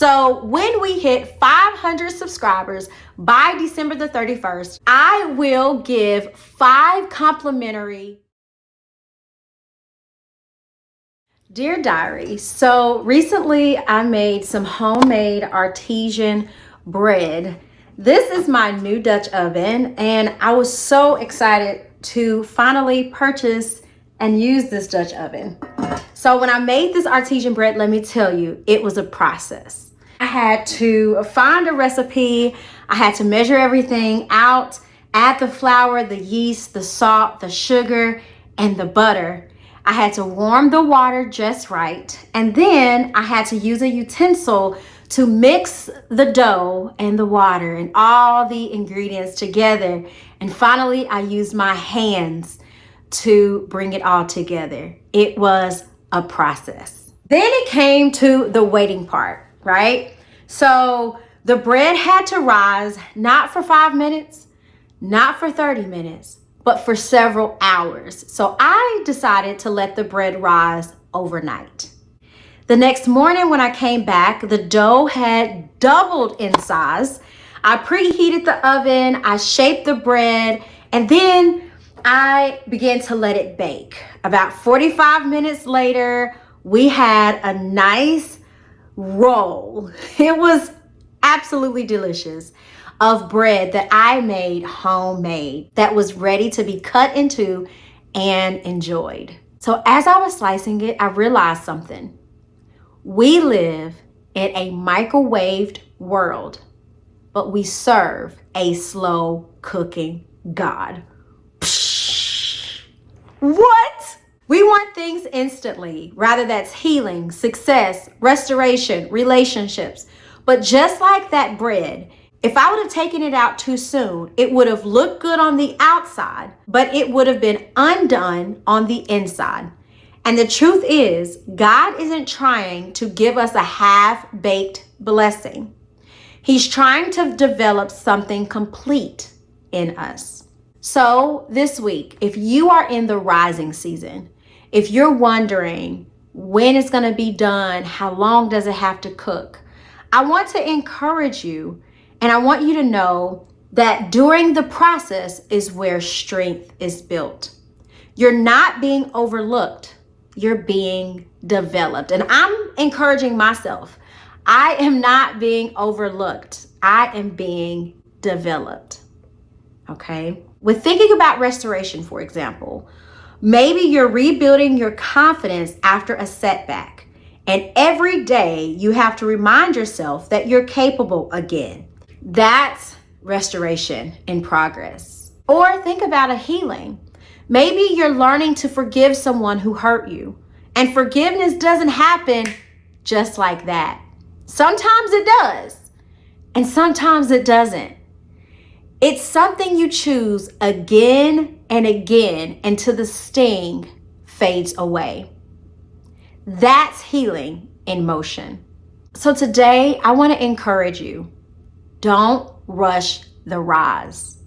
So when we hit 500 subscribers by December the 31st, I will give 5 complimentary Dear Diaries. So recently I made some homemade artesian bread. This is my new Dutch oven, and I was so excited to finally purchase and use this Dutch oven. So when I made this artesian bread, let me tell you, it was a process. I had to find a recipe. I had to measure everything out, add the flour, the yeast, the salt, the sugar, and the butter. I had to warm the water just right, and then I had to use a utensil to mix the dough and the water and all the ingredients together. And finally, I used my hands to bring it all together. It was a process. Then it came to the waiting part, right? So the bread had to rise, not for 5 minutes, not for 30 minutes, but for several hours. So I decided to let the bread rise overnight. The next morning when I came back, the dough had doubled in size. I preheated the oven, I shaped the bread, and then I began to let it bake. About 45 minutes later, we had a nice roll. It was absolutely delicious, of bread that I made homemade, that was ready to be cut into and enjoyed. So as I was slicing it, I realized something. We live in a microwaved world, but we serve a slow cooking God. Psh, what? We want things instantly, rather that's healing, success, restoration, relationships. But just like that bread, if I would have taken it out too soon, it would have looked good on the outside, but it would have been undone on the inside. And the truth is, God isn't trying to give us a half-baked blessing. He's trying to develop something complete in us. So this week, if you are in the rising season, if you're wondering when it's going to be done, how long does it have to cook, I want to encourage you. And I want you to know that during the process is where strength is built. You're not being overlooked. You're being developed. And I'm encouraging myself. I am not being overlooked. I am being developed. Okay? With thinking about restoration, for example, maybe you're rebuilding your confidence after a setback. And every day you have to remind yourself that you're capable again. That's restoration in progress. Or think about a healing. Maybe you're learning to forgive someone who hurt you. And forgiveness doesn't happen just like that. Sometimes it does, and sometimes it doesn't. It's something you choose again and again until the sting fades away. That's healing in motion. So today, I want to encourage you. Don't rush the rise.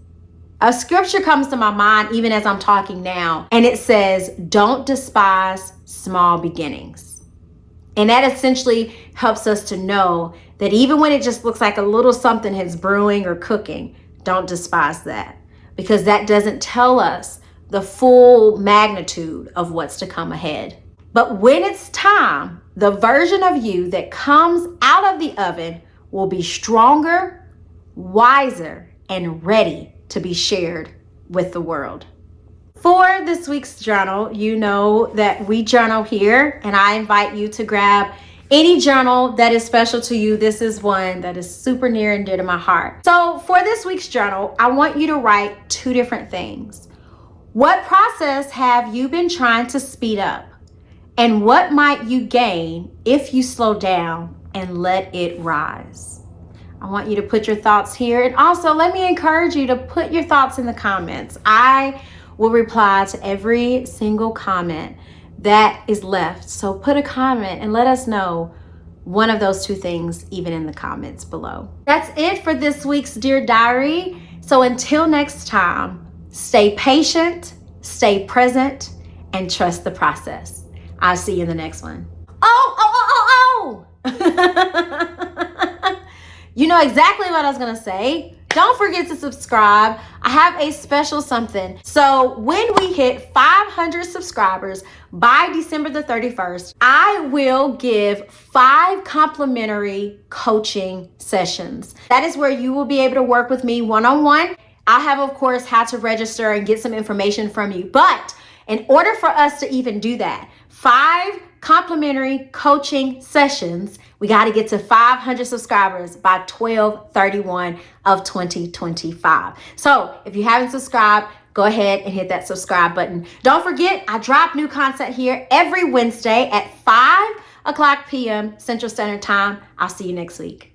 A scripture comes to my mind even as I'm talking now, and it says, don't despise small beginnings. And that essentially helps us to know that even when it just looks like a little something is brewing or cooking, don't despise that, because that doesn't tell us the full magnitude of what's to come ahead. But when it's time, the version of you that comes out of the oven will be stronger, wiser, and ready to be shared with the world. For this week's journal, you know that we journal here, and I invite you to grab any journal that is special to you. This is one that is super near and dear to my heart. So for this week's journal, I want you to write 2 different things. What process have you been trying to speed up? And what might you gain if you slow down and let it rise? I want you to put your thoughts here. And also, let me encourage you to put your thoughts in the comments. I will reply to every single comment that is left. So put a comment and let us know one of those 2 things, even in the comments below. That's it for this week's Dear Diary. So until next time, stay patient, stay present, and trust the process. I'll see you in the next one. Oh! You know exactly what I was gonna say. Don't forget to subscribe. I have a special something. So when we hit 500 subscribers by December the 31st, I will give 5 complimentary coaching sessions. That is where you will be able to work with me one-on-one. I have, of course, how to register and get some information from you. But in order for us to even do that, 5 complimentary coaching sessions, we got to get to 500 subscribers by 12/31 of 2025. So if you haven't subscribed, go ahead and hit that subscribe button. Don't forget, I drop new content here every Wednesday at 5 o'clock p.m. Central Standard Time. I'll see you next week.